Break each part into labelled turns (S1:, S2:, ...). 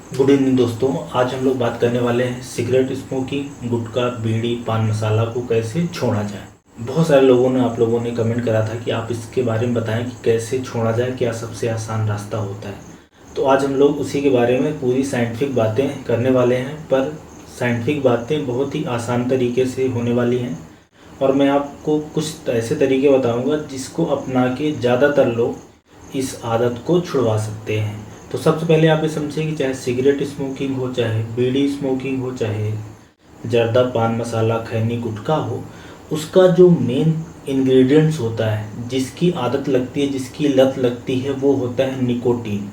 S1: Good evening दोस्तों। आज हम लोग बात करने वाले हैं सिगरेट स्मोकिंग, गुटखा, बीड़ी, पान मसाला को कैसे छोड़ा जाए। बहुत सारे लोगों ने आप लोगों ने कमेंट करा था कि आप इसके बारे में बताएं कि कैसे छोड़ा जाए, क्या सबसे आसान रास्ता होता है। तो आज हम लोग उसी के बारे में पूरी साइंटिफिक बातें करने वाले हैं, पर साइंटिफिक बातें बहुत ही आसान तरीके से होने वाली हैं और मैं आपको कुछ ऐसे तरीके बताऊंगा जिसको अपना के ज़्यादातर लोग इस आदत को छुड़वा सकते हैं। तो सबसे पहले आप ये समझिए कि चाहे सिगरेट स्मोकिंग हो, चाहे बीड़ी स्मोकिंग हो, चाहे जर्दा, पान मसाला, खैनी, गुटखा हो, उसका जो मेन इंग्रेडिएंट्स होता है, जिसकी आदत लगती है, जिसकी लत लगती है, वो होता है निकोटीन।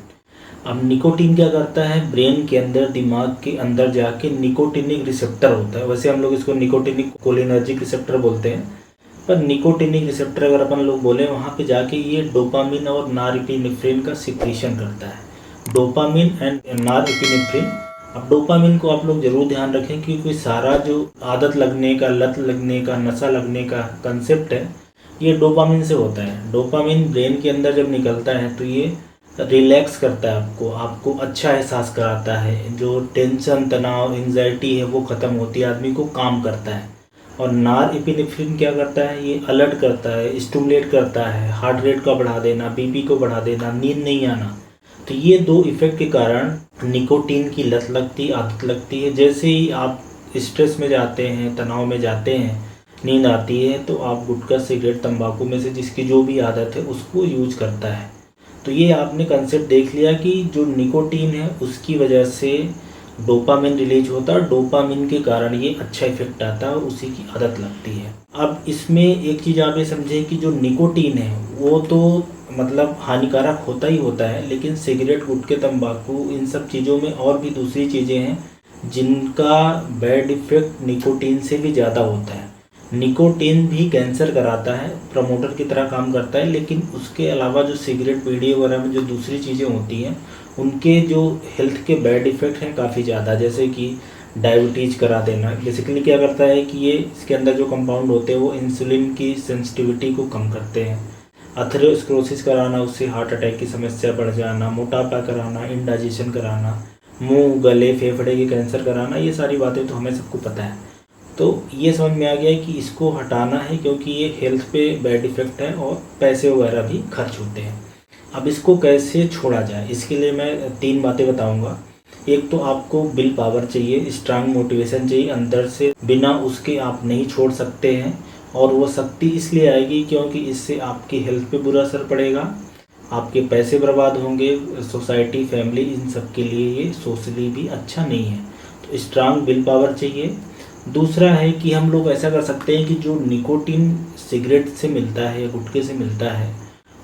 S1: अब निकोटीन क्या करता है, ब्रेन के अंदर, दिमाग के अंदर जाके निकोटिनिक रिसेप्टर होता है। वैसे हम लोग इसको निकोटिनिक कोलिनर्जिक रिसेप्टर बोलते हैं, पर निकोटिनिक रिसेप्टर अगर अपन लोग बोले, वहाँ पे जाके ये डोपामिन और नॉरएपिनेफ्रिन का सिक्रीशन करता है। Dopamine and norepinephrine. अब डोपामिन को आप लोग जरूर ध्यान रखें क्योंकि सारा जो आदत लगने का, लत लगने का, नशा लगने का कंसेप्ट है, ये डोपामिन से होता है। डोपामिन ब्रेन के अंदर जब निकलता है तो ये रिलैक्स करता है, आपको आपको अच्छा एहसास कराता है। जो टेंशन, तनाव, एंजाइटी है वो ख़त्म होती है, आदमी को काम करता है। और नार एपिनेफ्रिन क्या करता है, ये अलर्ट करता है, स्टिमुलेट करता है, हार्ट रेट को बढ़ा देना, बीपी को बढ़ा देना, नींद नहीं आना। तो ये दो इफ़ेक्ट के कारण निकोटीन की लत लगती, आदत लगती है। जैसे ही आप स्ट्रेस में जाते हैं, तनाव में जाते हैं, नींद आती है, तो आप गुटखा, सिगरेट, तंबाकू में से जिसकी जो भी आदत है उसको यूज करता है। तो ये आपने कंसेप्ट देख लिया कि जो निकोटीन है उसकी वजह से डोपामिन रिलीज होता है, डोपामिन के कारण ये अच्छा इफेक्ट आता है और उसी की आदत लगती है। अब इसमें एक चीज़ आप ये समझें कि जो निकोटीन है वो तो मतलब हानिकारक होता ही होता है, लेकिन सिगरेट, गुटखे, तंबाकू, इन सब चीज़ों में और भी दूसरी चीज़ें हैं जिनका बैड इफेक्ट निकोटीन से भी ज़्यादा होता है। निकोटीन भी कैंसर कराता है, प्रमोटर की तरह काम करता है, लेकिन उसके अलावा जो सिगरेट, बीड़ी वगैरह में जो दूसरी चीज़ें होती हैं उनके जो हेल्थ के बैड इफ़ेक्ट हैं काफ़ी ज़्यादा। जैसे कि डायबिटीज़ करा देना। बेसिकली क्या करता है कि ये इसके अंदर जो कंपाउंड होते हैं वो इंसुलिन की सेंसिटिविटी को कम करते हैं। अथेरोस्क्लेरोसिस कराना, उससे हार्ट अटैक की समस्या बढ़ जाना, मोटापा कराना, इंडाइजेशन कराना, मुंह, गले, फेफड़े के कैंसर कराना, ये सारी बातें तो हमें सबको पता है। तो ये समझ में आ गया है कि इसको हटाना है क्योंकि ये हेल्थ पे बैड इफ़ेक्ट है और पैसे वगैरह भी खर्च होते हैं। अब इसको कैसे छोड़ा जाए, इसके लिए मैं 3 बातें बताऊंगा। एक तो आपको विल पावर चाहिए, स्ट्रांग मोटिवेशन चाहिए अंदर से, बिना उसके आप नहीं छोड़ सकते हैं। और वो शक्ति इसलिए आएगी क्योंकि इससे आपकी हेल्थ पे बुरा असर पड़ेगा, आपके पैसे बर्बाद होंगे, सोसाइटी, फैमिली, इन सब के लिए ये सोशली भी अच्छा नहीं है। तो स्ट्रांग विल पावर चाहिए। दूसरा है कि हम लोग ऐसा कर सकते हैं कि जो निकोटीन सिगरेट से मिलता है या गुटखे से मिलता है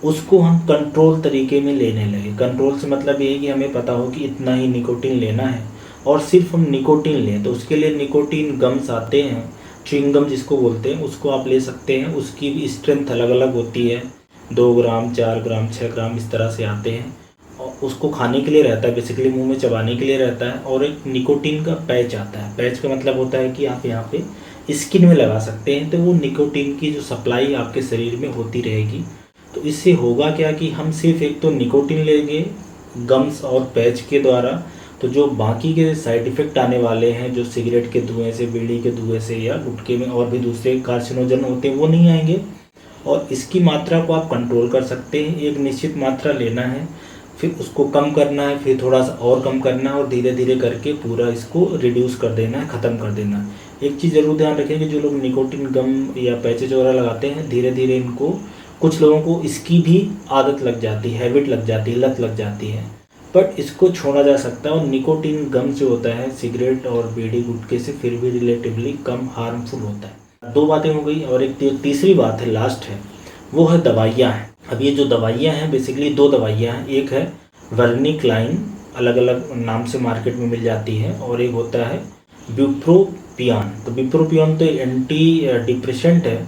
S1: उसको हम कंट्रोल तरीके में लेने लगे। कंट्रोल से मतलब ये है कि हमें पता हो कि इतना ही निकोटीन लेना है और सिर्फ हम निकोटीन लें। तो उसके लिए निकोटीन गम्स आते हैं, च्युइंगम जिसको बोलते हैं, उसको आप ले सकते हैं। उसकी भी स्ट्रेंथ अलग अलग होती है, 2 ग्राम, 4 ग्राम, 6 ग्राम, इस तरह से आते हैं। और उसको खाने के लिए रहता है, बेसिकली मुंह में चबाने के लिए रहता है। और एक निकोटीन का पैच आता है। पैच का मतलब होता है कि आप यहाँ पे स्किन में लगा सकते हैं, तो वो निकोटीन की जो सप्लाई आपके शरीर में होती रहेगी। तो इससे होगा क्या कि हम सिर्फ एक तो निकोटीन लेंगे गम्स और पैच के द्वारा, तो जो बाकी के साइड इफ़ेक्ट आने वाले हैं, जो सिगरेट के धुएं से, बीड़ी के धुएं से या गुटखे में और भी दूसरे कार्सिनोजन होते हैं, वो नहीं आएंगे। और इसकी मात्रा को आप कंट्रोल कर सकते हैं। एक निश्चित मात्रा लेना है, फिर उसको कम करना है, फिर थोड़ा सा और कम करना है और धीरे धीरे करके पूरा इसको रिड्यूस कर देना है, ख़त्म कर देना है। एक चीज़ ज़रूर ध्यान रखें कि जो लोग निकोटीन गम या पैचेज वगैरह लगाते हैं, धीरे धीरे इनको, कुछ लोगों को इसकी भी आदत लग जाती है, हैबिट लग जाती है, लत लग जाती है, बट इसको छोड़ा जा सकता है। और निकोटीन गम जो होता है सिगरेट और बीड़ी, गुटखे से फिर भी रिलेटिवली कम हार्मफुल होता है। 2 बातें हो गई और एक तीसरी बात है, लास्ट है, वो है दवाइयाँ हैं। अब ये जो दवाइयाँ हैं, बेसिकली 2 दवाइयाँ हैं। एक है वर्निक्लाइन, अलग अलग नाम से मार्केट में मिल जाती है, और एक होता है ब्यूप्रोपियान। तो ब्यूप्रोपियान तो एंटी डिप्रेसेंट है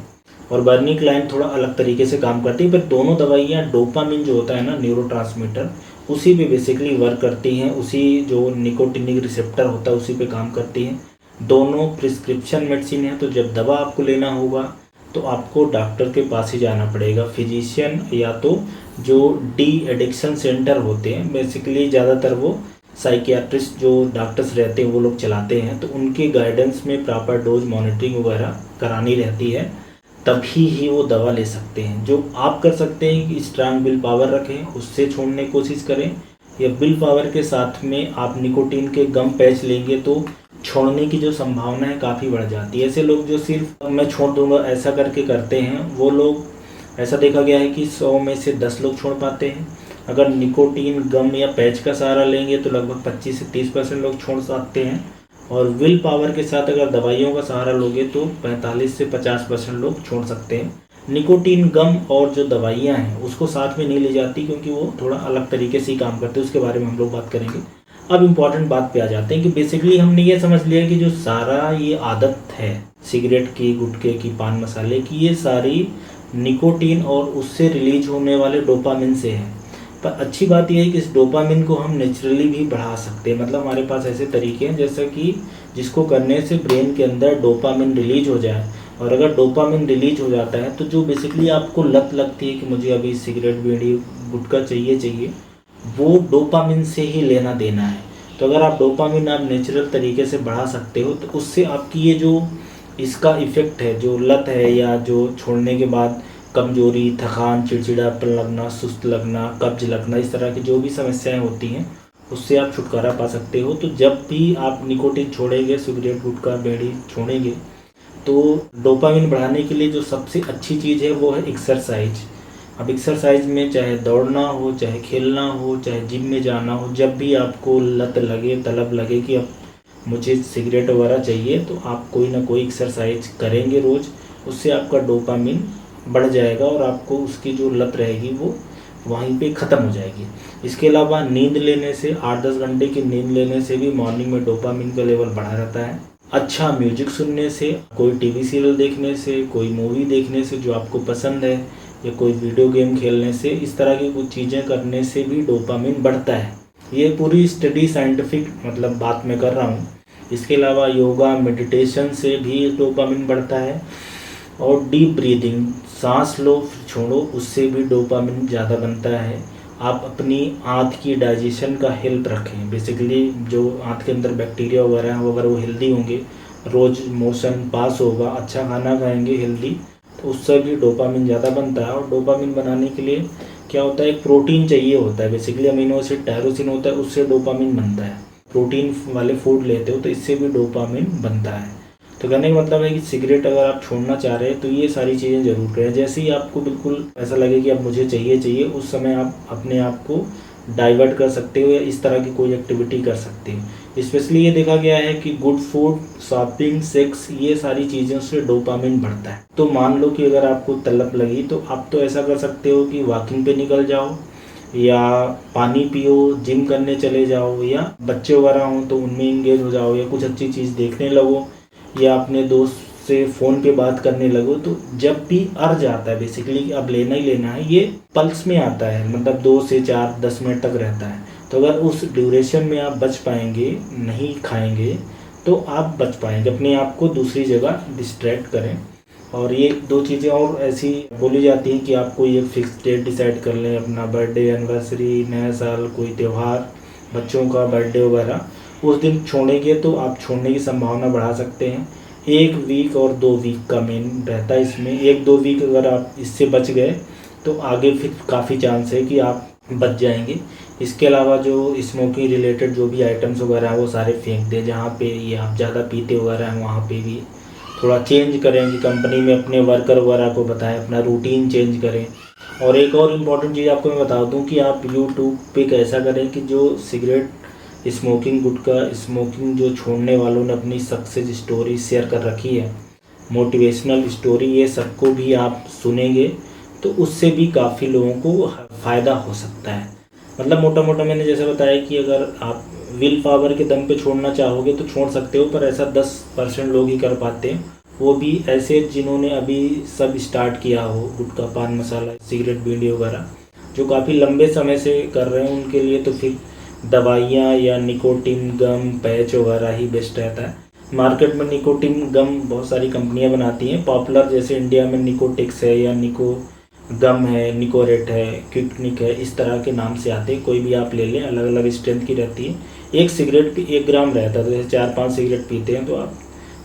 S1: और वर्निक्लाइन थोड़ा अलग तरीके से काम करती है। पर दोनों दवाइयाँ डोपामिन जो होता है ना, न्यूरोट्रांसमीटर, उसी पे बेसिकली वर्क करती हैं। उसी जो निकोटिनिक रिसेप्टर होता है उसी पे काम करती हैं। दोनों प्रिस्क्रिप्शन मेडिसिन है, तो जब दवा आपको लेना होगा तो आपको डॉक्टर के पास ही जाना पड़ेगा, फिजिशियन, या तो जो डी एडिक्शन सेंटर होते हैं, बेसिकली ज़्यादातर वो साइकियाट्रिस्ट जो डॉक्टर्स रहते हैं वो लोग चलाते हैं, तो उनके गाइडेंस में प्रॉपर डोज मॉनिटरिंग वगैरह करानी रहती है, तभी ही वो दवा ले सकते हैं। जो आप कर सकते हैं कि स्ट्रांग विल पावर रखें, उससे छोड़ने की कोशिश करें, या विल पावर के साथ में आप निकोटीन के गम पैच लेंगे तो छोड़ने की जो संभावना है काफ़ी बढ़ जाती है। ऐसे लोग जो सिर्फ मैं छोड़ दूंगा ऐसा करके करते हैं, वो लोग ऐसा देखा गया है कि 100 में से 10 लोग छोड़ पाते हैं। अगर निकोटीन गम या पैच का सहारा लेंगे तो लगभग 25 से 30% लोग छोड़ सकते हैं, और विल पावर के साथ अगर दवाइयों का सहारा लोगे तो 45 से 50% लोग छोड़ सकते हैं। निकोटीन गम और जो दवाइयाँ हैं उसको साथ में नहीं ले जाती, क्योंकि वो थोड़ा अलग तरीके से ही काम करते हैं, उसके बारे में हम लोग बात करेंगे। अब इम्पॉर्टेंट बात पे आ जाते हैं कि बेसिकली हमने ये समझ लिया कि जो सारा ये आदत है सिगरेट की, गुटखे की, पान मसाले की, ये सारी निकोटीन और उससे रिलीज होने वाले डोपामिन से है। पर अच्छी बात यह है कि इस डोपामिन को हम नेचुरली भी बढ़ा सकते हैं। मतलब हमारे पास ऐसे तरीके हैं जैसा कि जिसको करने से ब्रेन के अंदर डोपामिन रिलीज हो जाए, और अगर डोपामिन रिलीज हो जाता है तो जो बेसिकली आपको लत लगती है कि मुझे अभी सिगरेट, बीड़ी, गुटखा चाहिए, वो डोपामिन से ही लेना देना है। तो अगर आप डोपामिन आप नेचुरल तरीके से बढ़ा सकते हो तो उससे आपकी ये जो इसका इफ़ेक्ट है, जो लत है या जो छोड़ने के बाद कमजोरी, थकान, चिड़चिड़ापन लगना, सुस्त लगना, कब्ज लगना, इस तरह की जो भी समस्याएं होती हैं उससे आप छुटकारा पा सकते हो। तो जब भी आप निकोटीन छोड़ेंगे, सिगरेट, गुटखा, बीड़ी छोड़ेंगे, तो डोपामिन बढ़ाने के लिए जो सबसे अच्छी चीज़ है वो है एक्सरसाइज। अब एक्सरसाइज में चाहे दौड़ना हो, चाहे खेलना हो, चाहे जिम में जाना हो, जब भी आपको लत लगे, तलब लगे कि अब मुझे सिगरेट वगैरह चाहिए, तो आप कोई ना कोई एक्सरसाइज करेंगे रोज़, उससे आपका डोपामिन बढ़ जाएगा और आपको उसकी जो लत रहेगी वो वहीं पे ख़त्म हो जाएगी। इसके अलावा नींद लेने से, 8-10 घंटे की नींद लेने से भी मॉर्निंग में डोपामिन का लेवल बढ़ा रहता है। अच्छा म्यूजिक सुनने से, कोई टीवी सीरियल देखने से, कोई मूवी देखने से जो आपको पसंद है, या कोई वीडियो गेम खेलने से, इस तरह की कुछ चीज़ें करने से भी डोपामिन बढ़ता है। ये पूरी स्टडी साइंटिफिक मतलब बात मैं कर रहा हूँ। इसके अलावा योगा, मेडिटेशन से भी डोपामिन बढ़ता है, और डीप ब्रीदिंग, सांस लो फिर छोड़ो, उससे भी डोपामिन ज़्यादा बनता है। आप अपनी आंत की डाइजेशन का हेल्प रखें। बेसिकली जो आंत के अंदर बैक्टीरिया वगैरह हैं अगर वो हेल्दी होंगे, रोज़ मोशन पास होगा, अच्छा खाना खाएंगे हेल्दी, तो उससे भी डोपामिन ज़्यादा बनता है। और डोपामिन बनाने के लिए क्या होता है, एक प्रोटीन चाहिए होता है, बेसिकली अमीनो एसिड टायरोसिन होता है, उससे डोपामिन बनता है। प्रोटीन वाले फूड लेते हो तो इससे भी डोपामिन बनता है। तो कहने का मतलब है कि सिगरेट अगर आप छोड़ना चाह रहे हैं तो ये सारी चीज़ें ज़रूर करें। जैसे ही आपको बिल्कुल ऐसा लगे कि अब मुझे चाहिए, उस समय आप अपने आप को डाइवर्ट कर सकते हो या इस तरह की कोई एक्टिविटी कर सकते हो। स्पेशली ये देखा गया है कि गुड फूड, शॉपिंग, सेक्स, ये सारी चीज़ों से डोपामिन बढ़ता है। तो मान लो कि अगर आपको तलब लगी तो आप तो ऐसा कर सकते हो कि वॉकिंग पे निकल जाओ, या पानी पियो, जिम करने चले जाओ, या बच्चे वगैरह हों तो उनमें इंगेज हो जाओ, या कुछ अच्छी चीज़ देखने लगो, या अपने दोस्त से फ़ोन पे बात करने लगो। तो जब भी अर्ज आता है बेसिकली अब लेना ही लेना है, ये पल्स में आता है, मतलब 2 से 4, 10 मिनट तक रहता है। तो अगर उस ड्यूरेशन में आप बच पाएंगे, नहीं खाएंगे, तो आप बच पाएंगे। अपने आप को दूसरी जगह डिस्ट्रैक्ट करें। और ये 2 चीज़ें और ऐसी बोली जाती हैं कि आप कोई एक फिक्स डेट डिसाइड कर लें, अपना बर्थडे, एनिवर्सरी, नया साल, कोई त्यौहार, बच्चों का बर्थडे वगैरह, उस दिन छोड़ेंगे तो आप छोड़ने की संभावना बढ़ा सकते हैं। 1 वीक और 2 वीक का मेन रहता है इसमें। 1-2 वीक अगर आप इससे बच गए तो आगे फिर काफ़ी चांस है कि आप बच जाएंगे। इसके अलावा जो स्मोकिंग रिलेटेड जो भी आइटम्स वगैरह हैं वो सारे फेंक दें। जहाँ पे ये आप ज़्यादा पीते वगैरह हैं वहाँ पे भी थोड़ा चेंज करें, कि कंपनी में अपने वर्कर वगैरह को बताएं, अपना रूटीन चेंज करें। और एक और इम्पॉर्टेंट चीज़ आपको मैं बता दूं कि आप यूट्यूब पे कैसा करें कि जो सिगरेट, स्मोकिंग, गुटखा, स्मोकिंग जो छोड़ने वालों ने अपनी सक्सेस स्टोरी शेयर कर रखी है, मोटिवेशनल स्टोरी, ये सबको भी आप सुनेंगे तो उससे भी काफ़ी लोगों को फ़ायदा हो सकता है। मतलब मोटा मोटा मैंने जैसे बताया कि अगर आप विल पावर के दम पे छोड़ना चाहोगे तो छोड़ सकते हो, पर ऐसा 10% लोग ही कर पाते हैं, वो भी ऐसे जिन्होंने अभी सब स्टार्ट किया हो, गुटखा, पान मसाला, सिगरेट, बीड़ी वगैरह, जो काफ़ी लंबे समय से कर रहे हैं, उनके लिए तो फिर दवाइयाँ या निकोटीन गम, पैच वगैरह ही बेस्ट रहता है। मार्केट में निकोटीन गम बहुत सारी कंपनियां बनाती हैं, पॉपुलर जैसे इंडिया में निकोटिक्स है, या निको गम है, निकोरेट है, क्विकनिक है, इस तरह के नाम से आते हैं। कोई भी आप ले लें, अलग अलग स्ट्रेंथ की रहती है। एक सिगरेट भी 1 ग्राम रहता है, तो जैसे 4-5 सिगरेट पीते हैं तो आप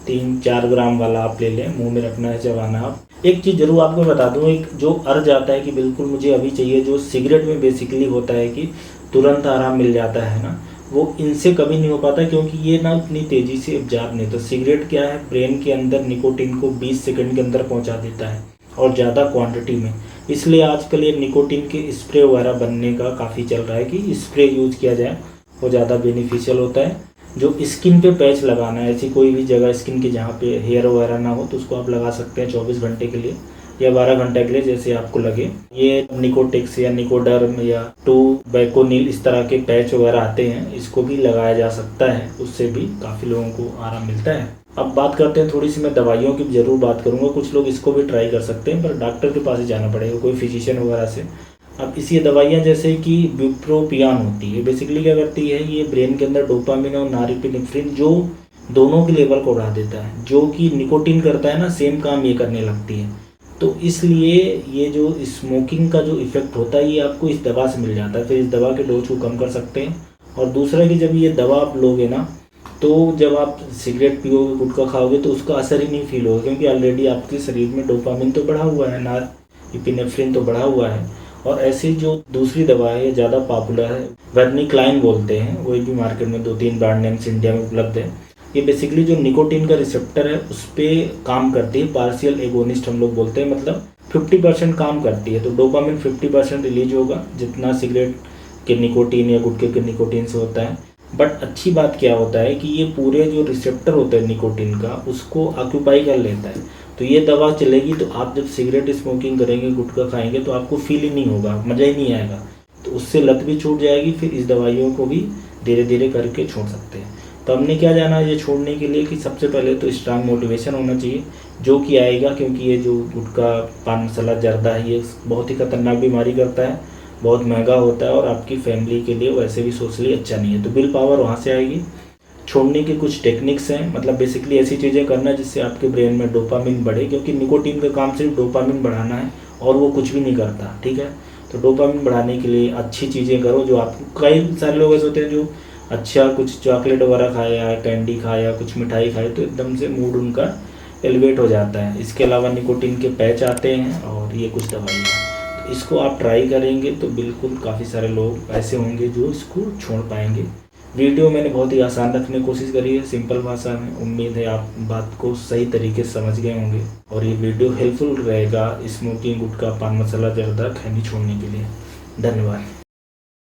S1: 3-4 ग्राम वाला आप ले लें, मुंह में रखना है, चबाना। आप एक चीज़ ज़रूर आपको बता दूं, एक जो अर्ज आता है कि बिल्कुल मुझे अभी चाहिए, जो सिगरेट में बेसिकली होता है कि तुरंत आराम मिल जाता है ना, वो इनसे कभी नहीं हो पाता, क्योंकि ये ना उतनी तेज़ी से एब्जॉर्ब नहीं। तो सिगरेट क्या है, ब्रेन के अंदर निकोटीन को 20 सेकंड के अंदर पहुंचा देता है, और ज़्यादा क्वांटिटी में। इसलिए आजकल ये निकोटीन के स्प्रे वगैरह बनने का काफ़ी चल रहा है कि स्प्रे यूज किया जाए, वो ज़्यादा बेनिफिशियल होता है। जो स्किन पे पैच लगाना है, ऐसी कोई भी जगह स्किन की जहाँ पे हेयर वगैरह ना हो, तो उसको आप लगा सकते हैं 24 घंटे के लिए या 12 घंटे के लिए, जैसे आपको लगे। ये निकोटेक्स या निकोडर्म या टोबैकोनिल इस तरह के पैच वगैरह आते हैं, इसको भी लगाया जा सकता है, उससे भी काफ़ी लोगों को आराम मिलता है। अब बात करते हैं, थोड़ी सी मैं दवाइयों की ज़रूर बात करूँगा। कुछ लोग इसको भी ट्राई कर सकते हैं, पर डॉक्टर के पास ही जाना पड़ेगा, कोई फिजिशियन वगैरह से। अब इसी दवाइयाँ जैसे कि ब्यूप्रोपियान होती है, बेसिकली क्या करती है, ये ब्रेन के अंदर डोपामिन और नॉरएपिनेफ्रिन जो दोनों के लेवल को बढ़ा देता है, जो कि निकोटीन करता है ना, सेम काम ये करने लगती है। तो इसलिए ये जो स्मोकिंग का जो इफ़ेक्ट होता है, ये आपको इस दवा से मिल जाता है। फिर इस दवा के डोज को कम कर सकते हैं। और दूसरा कि जब ये दवा आप लोगे ना, तो जब आप सिगरेट पियोगे, गुटखा खाओगे, तो उसका असर ही नहीं फील होगा, क्योंकि ऑलरेडी आपके शरीर में डोपामिन तो बढ़ा हुआ है, नॉरएपिनेफ्रिन तो बढ़ा हुआ है। और ऐसी जो दूसरी दवा है, ये ज़्यादा पॉपुलर है, वर्निक्लाइन बोलते हैं, वही भी मार्केट में 2-3 ब्रांड नेम्स इंडिया में उपलब्ध है। ये बेसिकली जो निकोटीन का रिसेप्टर है उस पर काम करती है, पार्शियल एगोनिस्ट हम लोग बोलते हैं, मतलब 50% काम करती है। तो डोपामिन 50% रिलीज होगा, जितना सिगरेट के निकोटीन या गुटखे के निकोटीन से होता है। बट अच्छी बात क्या होता है कि ये पूरे जो रिसेप्टर होते हैं निकोटीन का, उसको ऑक्यूपाई कर लेता है। तो ये दवा चलेगी, तो आप जब सिगरेट स्मोकिंग करेंगे, गुटखा खाएंगे, तो आपको फील ही नहीं होगा, मज़ा ही नहीं आएगा। तो उससे लत भी छूट जाएगी, फिर इस दवाइयों को भी धीरे धीरे करके छोड़ सकते हैं। तो हमने क्या जाना ये छोड़ने के लिए, कि सबसे पहले तो स्ट्रांग मोटिवेशन होना चाहिए, जो कि आएगा, क्योंकि ये जो गुटखा, पान मसाला, जर्दा है, ये बहुत ही खतरनाक बीमारी करता है, बहुत महंगा होता है, और आपकी फैमिली के लिए वैसे भी सोशली अच्छा नहीं है। तो विल पावर वहाँ से आएगी। छोड़ने की कुछ टेक्निक्स हैं, मतलब बेसिकली ऐसी चीज़ें करना जिससे आपके ब्रेन में डोपामिन बढ़े, क्योंकि निकोटीन का काम सिर्फ डोपामिन बढ़ाना है, और वो कुछ भी नहीं करता, ठीक है। तो डोपामिन बढ़ाने के लिए अच्छी चीज़ें करो। जो आप, कई सारे लोग ऐसे होते हैं जो अच्छा कुछ चॉकलेट वगैरह खाया, कैंडी खाया, कुछ मिठाई खाई, तो एकदम से मूड उनका एलिवेट हो जाता है। इसके अलावा निकोटीन के पैच आते हैं, और ये कुछ दवाइयाँ, तो इसको आप ट्राई करेंगे तो बिल्कुल काफ़ी सारे लोग ऐसे होंगे जो इसको छोड़ पाएंगे। वीडियो मैंने बहुत ही आसान रखने की कोशिश करी है, सिंपल भाषा में। उम्मीद है आप बात को सही तरीके से समझ गए होंगे, और ये वीडियो हेल्पफुल रहेगा स्मोकिंग, गुटखा, पान मसाला, जर्दा, खैनी छोड़ने के लिए। धन्यवाद।